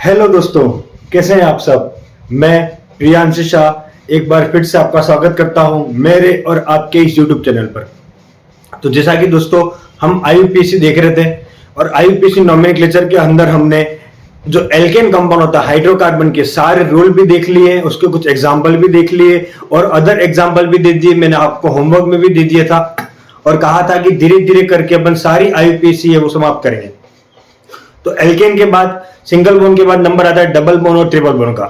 Hello दोस्तों, कैसे हैं आप सब। मैं प्रियांशु शाह एक बार फिर से आपका स्वागत करता हूं मेरे और आपके इस यूट्यूब चैनल पर। तो जैसा कि दोस्तों हम आईयूपीएसी देख रहे थे और आईयूपीएसी नोमेनक्लेचर के अंदर हमने जो एल्केन कंपाउंड होता है हाइड्रोकार्बन के सारे रूल भी देख लिए, उसके कुछ एग्जाम्पल भी देख लिए और अदर एग्जाम्पल भी दे दिए। मैंने आपको होमवर्क में भी दे दिया था और कहा था कि धीरे धीरे करके अपन सारी आईयूपीएसी है वो समाप्त करेंगे। तो एल्केन के बाद सिंगल बॉन्ड के बाद नंबर आता है डबल बॉन्ड और ट्रिपल बॉन्ड का।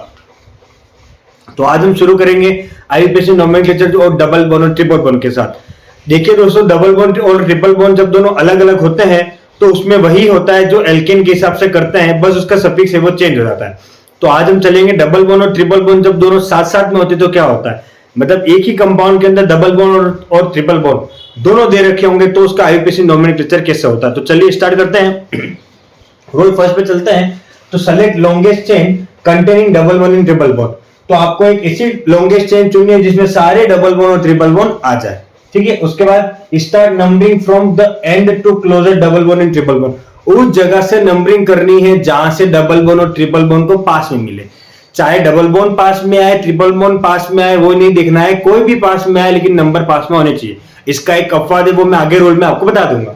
तो आज हम शुरू करेंगे आईयूपीएसी नोमेनक्लेचर और डबल बॉन्ड और ट्रिपल बॉन्ड के साथ। देखिए दोस्तों, डबल बॉन्ड और ट्रिपल बॉन्ड जब दोनों अलग अलग होते हैं तो उसमें वही होता है जो एल्केन के हिसाब से करते हैं, बस उसका सफिक्स है वो चेंज हो जाता है। तो आज हम चलेंगे डबल बॉन्ड और ट्रिपल बॉन्ड जब दोनों साथ साथ में होते तो क्या होता है, मतलब एक ही कंपाउंड के अंदर डबल बॉन्ड और ट्रिपल बॉन्ड दोनों दे रखे होंगे तो उसका आईयूपीएसी नोमेनक्लेचर कैसे होता है। तो चलिए स्टार्ट करते हैं। रूल फर्स्ट पे चलते हैं। तो select longest chain containing double bond in triple bond. तो आपको एक ऐसी लॉन्गेस्ट चेन चुननी है जिसमें सारे डबल बॉन्ड और ट्रिपल बॉन्ड आ जाए, ठीक है। उसके बाद start numbering from the end to closer double bond in triple bond. उस जगह से नंबरिंग करनी है जहां से डबल बॉन्ड और ट्रिपल बॉन्ड को पास में मिले। चाहे डबल बॉन्ड पास में आए, ट्रिपल बॉन्ड पास में आए, वो नहीं देखना है, कोई भी पास में आए लेकिन नंबर पास में होने चाहिए। इसका एक अपवाद है, वो मैं आगे रूल में आपको बता दूंगा।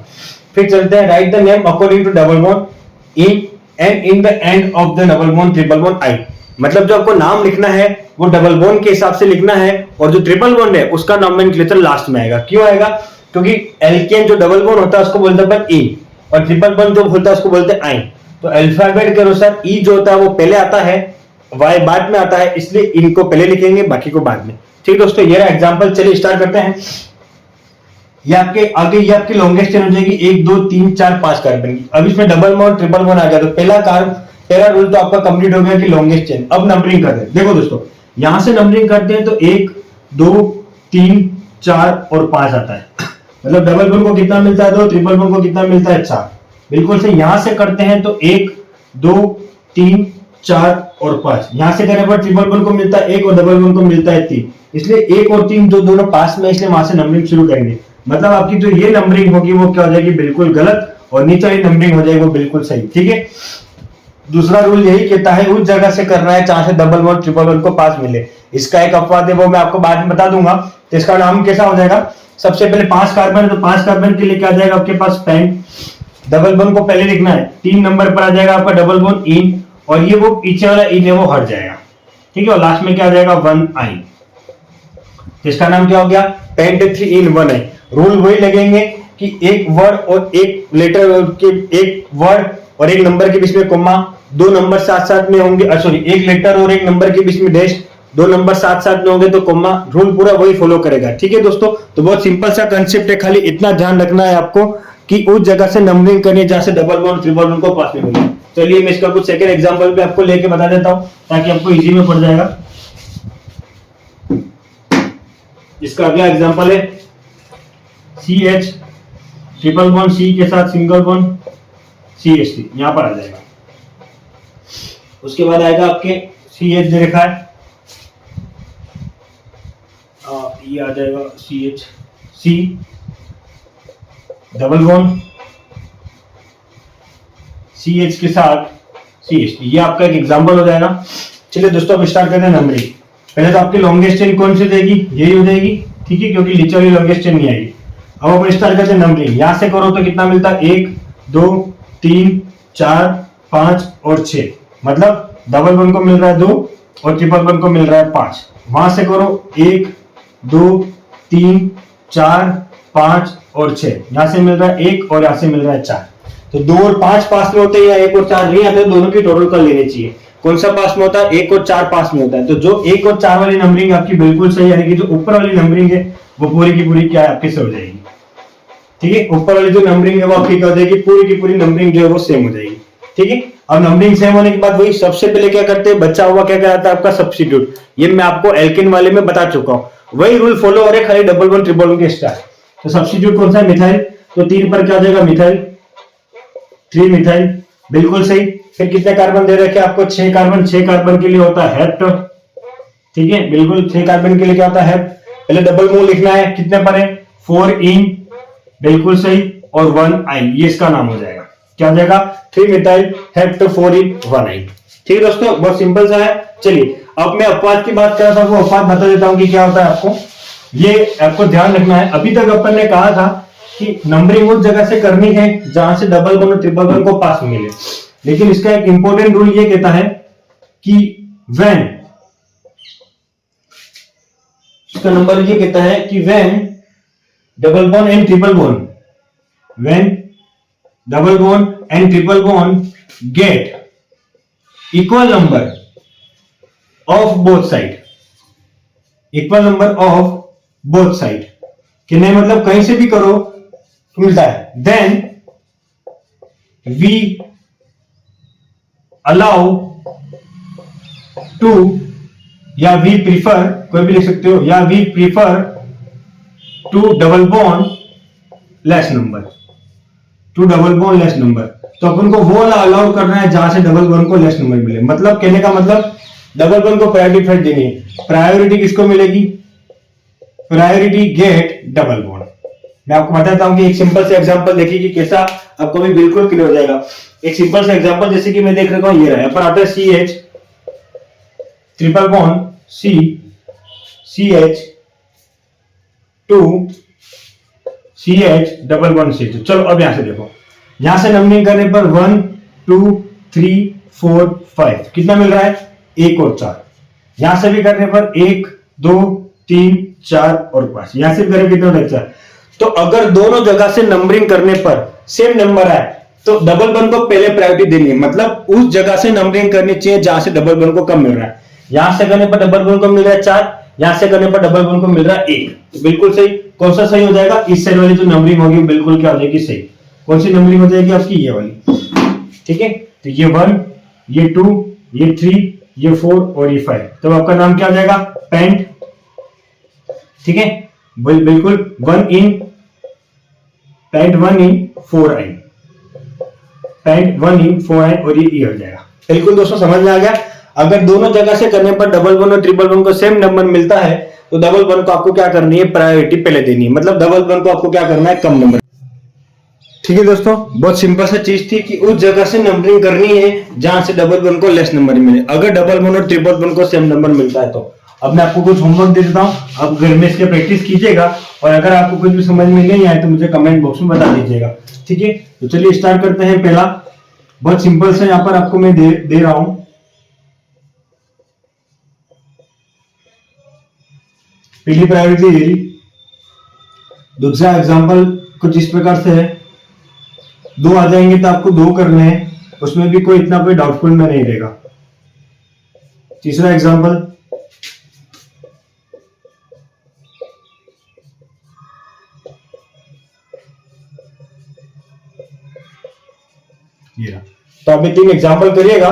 फिर चलते हैं। Write the name according to double bond in and in the end of the double bond triple bond आई। मतलब जो आपको नाम लिखना है वो डबल बॉन्ड के हिसाब से लिखना है और जो ट्रिपल बॉन्ड है उसका नोमेनक्लेचर लास्ट में आएगा। क्यों आएगा? क्योंकि एल्केन जो डबल बॉन्ड होता है उसको बोलते हैं ई और ट्रिपल बॉन्ड जो होता है उसको बोलते हैं आई। तो अल्फाबेट के अनुसार ई जो होता है वो पहले आता है, वाई बाद में आता है, इसलिए इनको पहले लिखेंगे बाकी को बाद में। ठीक दोस्तों, ये रहा एग्जांपल। चलिए स्टार्ट करते हैं। ये आपके आगे ये आपकी लॉन्गेस्ट चेन हो जाएगी 1 2 3 4 5 कार्बन की। अब इसमें डबल बॉन्ड ट्रिपल बॉन्ड आ गया तो पहला रूल तो आपका कंप्लीट हो गया कि लॉन्गेस्ट चेन। अब नंबरिंग करते हैं। देखो दोस्तों, यहां से नंबरिंग करते हैं तो 1 2 3 4 और 5 आता है। मतलब डबल बॉन्ड को कितना मिलता है 2, ट्रिपल बॉन्ड को कितना मिलता है 4। बिल्कुल से यहां से करते हैं तो 1 2 3 4 और 5। यहां से करने पर ट्रिपल बॉन्ड को मिलता है 1 और डबल बॉन्ड को मिलता है 3। इसलिए 1 और 3 जो दोनों पास में, इसलिए वहां से नंबरिंग शुरू करेंगे। मतलब आपकी जो ये नंबरिंग होगी वो क्या हो जाएगी, बिल्कुल गलत, और नीचे वाली नंबरिंग हो जाएगी वो बिल्कुल सही, ठीक है। दूसरा रूल यही कहता है उस जगह से करना है जहां से डबल बॉन्ड ट्रिपल बॉन्ड को पास मिले। इसका एक अपवाद है वो मैं आपको बाद में बता दूंगा। तो इसका नाम कैसा हो जाएगा, सबसे पहले 5 कार्बन, तो 5 कार्बन के लिए क्या आ जाएगा आपके पास पेंट। डबल बॉन्ड को पहले लिखना है, 3 नंबर पर आ जाएगा आपका डबल बॉन्ड इन, और ये वो पीछे वाला इन है वो हट जाएगा, ठीक है। और लास्ट में क्या आ जाएगा 1 आई। इसका नाम क्या हो गया, पेंट 3 इन 1 आई। रूल वही लगेंगे कि एक वर्ड और एक लेटर के, एक वर्ड और एक नंबर के बीच में कोमा, 2 नंबर साथ साथ में होंगे, सॉरी एक लेटर और एक नंबर के बीच में डैश, 2 नंबर साथ साथ में होंगे तो कोमा। रूल पूरा वही फॉलो करेगा, ठीक है दोस्तों। तो बहुत सिंपल सा कंसेप्ट है, खाली इतना ध्यान रखना है आपको कि उस जगह से नंबरिंग करनी है जहां से डबल बॉन्ड ट्रिपल बॉन्ड को पास में मिले। चलिए मैं इसका कुछ सेकंड एग्जांपल भी आपको लेके बता देता हूं ताकि आपको इजी में पड़ जाएगा। इसका अगला एग्जांपल है CH ट्रिपल बॉन्ड C के साथ सिंगल बॉन्ड CH3, यहां पर आ जाएगा। उसके बाद आएगा आपके CH दे रखा है, ये आ जाएगा CH डबल बॉन्ड CH के साथ CH3, ये आपका एक एग्जांपल हो जाएगा। चलिए दोस्तों अब स्टार्ट करते हैं नंबरिंग। पहले तो आपकी लॉन्गेस्ट चेन कौन सी देगी, यही हो जाएगी, ठीक है, क्योंकि नीचे वाली लॉन्गेस्ट चेन नहीं आएगी। अब अपन स्टार्ट करते हैं नंबरिंग। यहां से करो तो कितना मिलता है 1 2 3 4 5 और 6। मतलब डबल बॉन्ड को मिल रहा है 2 और ट्रिपल बॉन्ड को मिल रहा है 5। वहां से करो 1 2 3 4 5 और 6। यहां से मिल रहा है 1 और यहां से मिल रहा है 4। तो 2 और 5 पास में होते हैं या 1 और 4 नहीं आते, दोनों की टोटल कर लेनी चाहिए। कौन सा पास में होता है, 1 और 4 पास में होता है। तो जो 1 और 4 वाली नंबरिंग आपकी बिल्कुल सही, यानी कि जो ऊपर वाली नंबरिंग है वो पूरी की पूरी क्या है आपकी सही हो जाएगी, ठीक है। ऊपर वाली जो नंबरिंग है वो आपकी क्या हो जाएगी, पूरी की पूरी नंबरिंग जो है वो सेम हो जाएगी, ठीक है। अब नंबरिंग सेम होने के बाद वही सबसे पहले क्या करते हैं, बचा हुआ क्या कहलाता है आपका सब्स्टिट्यूट। ये मैं आपको एल्केन वाले में बता चुका हूं, वही रूल फॉलो हो रहे खाली डबल बॉन्ड ट्रिपल बॉन्ड के स्टार्ट। तो सब्स्टिट्यूट कौन सा है, मिथाइल। तो 3 पर क्या हो जाएगा मिथाइल, 3 मिथाइल, बिल्कुल सही। फिर कितने कार्बन दे रखे आपको, 6 कार्बन। 6 कार्बन के लिए होता है हेप्ट, ठीक है, बिल्कुल 6 कार्बन के लिए क्या होता है हेप्ट। पहले डबल बॉन्ड लिखना है, कितने पर है 4 इन, बिल्कुल सही, और 1 आई, ये इसका नाम हो जाएगा। क्या हो जाएगा 3 मिथाइल हेप्ट 4 इन 1 आई। ठीक है दोस्तों, बहुत सिंपल सा है। चलिए अब मैं अपवाद की बात कर रहा था, वो अपवाद बता देता हूं कि क्या होता है आपको, ये आपको ध्यान रखना है। अभी तक अपन ने कहा था कि नंबरिंग उस जगह से करनी है जहां से डबल वन और ट्रिपल वन को पास मिले, लेकिन इसका एक इंपॉर्टेंट रूल ये कहता है कि व्हेन, इसका नंबर ये कहता है कि when double bond and triple bond, when double bond and triple bond get equal number of both side, equal number of both side कि नहीं, मतलब कहीं से भी करो तो मिलता है, देन वी अलाउ टू, या वी प्रीफर, कोई भी लिख सकते हो, या we prefer to double bond less number, to double bond less number. तो अपन को वो अलाउ करना है जहां से डबल बॉन्ड को लेस नंबर मिले। मतलब कहने का मतलब डबल बॉन्ड को प्रायोरिटी फर्स्ट देनी है। प्रायोरिटी किसको मिलेगी? Priority get double bond. मैं आपको बताता हूं कि एक सिंपल से एग्जांपल देखिए कि कैसा आपको भी बिल्कुल क्लियर हो जाएगा। एक सिंपल से एग्जांपल जैसे कि मैं देख रहा हूं, ये रहा, पर आता है CH triple bond CH 2 CH double bond CH। चलो अब यहां से देखो, यहां से नंबरिंग करने पर 1 2 3 4 5 कितना मिल रहा है? 1 और 4। यहां से भी करने पर 1 2 3 4 और 5, यहां से भी करने कितना बचा? तो अगर दोनों जगह से नंबरिंग करने पर सेम नंबर आए तो डबल वन को पहले प्रायोरिटी देनी है। मतलब उस जगह से नंबरिंग करनी चाहिए जहां से डबल वन को कम मिल रहा है। यहां से करने पर डबल वन को मिल रहा है 4, यहां से करने पर डबल वन को मिल रहा है 1। तो बिल्कुल सही। कौन सा सही हो जाएगा? इस साइड वाली जो नंबरिंग होगी बिल्कुल क्या हो जाएगी? सही। कौन सी नंबरिंग हो जाएगी आपकी? ये वाली। ठीक है, तो ये 1, ये 2, ये 3, ये 4 और ये 5। तो आपका नाम क्या हो जाएगा? पेंट। ठीक है, बिल्कुल 1 इन पेंट 1 इन 4i, पेंट 1 इन 4i और ये हो जाएगा। बिल्कुल दोस्तों समझ में आ गया। अगर दोनों जगह से करने पर डबल वन और ट्रिपल वन को सेम नंबर मिलता है तो डबल वन को आपको क्या करनी है? प्रायोरिटी पहले देनी है। मतलब डबल वन को आपको क्या करना है? कम नंबर। ठीक है दोस्तों, बहुत सिंपल सा चीज थी कि उस जगह से नंबरिंग करनी है जहां से डबल वन को लेस नंबर मिले। अगर डबल वन और ट्रिपल वन को सेम नंबर मिलता है तो। अब मैं आपको कुछ होमवर्क दे देता हूँ, आप घर में इसके प्रैक्टिस कीजिएगा और अगर आपको कुछ भी समझ में नहीं आए तो मुझे कमेंट बॉक्स में बता दीजिएगा। ठीक है, तो चलिए स्टार्ट करते हैं। पहला बहुत सिंपल सा यहाँ पर आपको मैं दे रहा हूं। पहली प्रायोरिटी दे रही। दूसरा एग्जांपल कुछ इस प्रकार से है, 2 आ जाएंगे तो आपको 2 करने हैं, उसमें भी कोई इतना कोई डाउटफुल में नहीं रहेगा। तीसरा एग्जांपल, ये। तो आप ये 3 एग्जांपल करिएगा।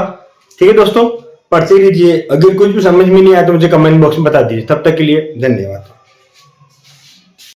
ठीक है दोस्तों, पढ़ते रहिए। अगर कुछ भी समझ में नहीं आया तो मुझे कमेंट बॉक्स में बता दीजिए। तब तक के लिए धन्यवाद।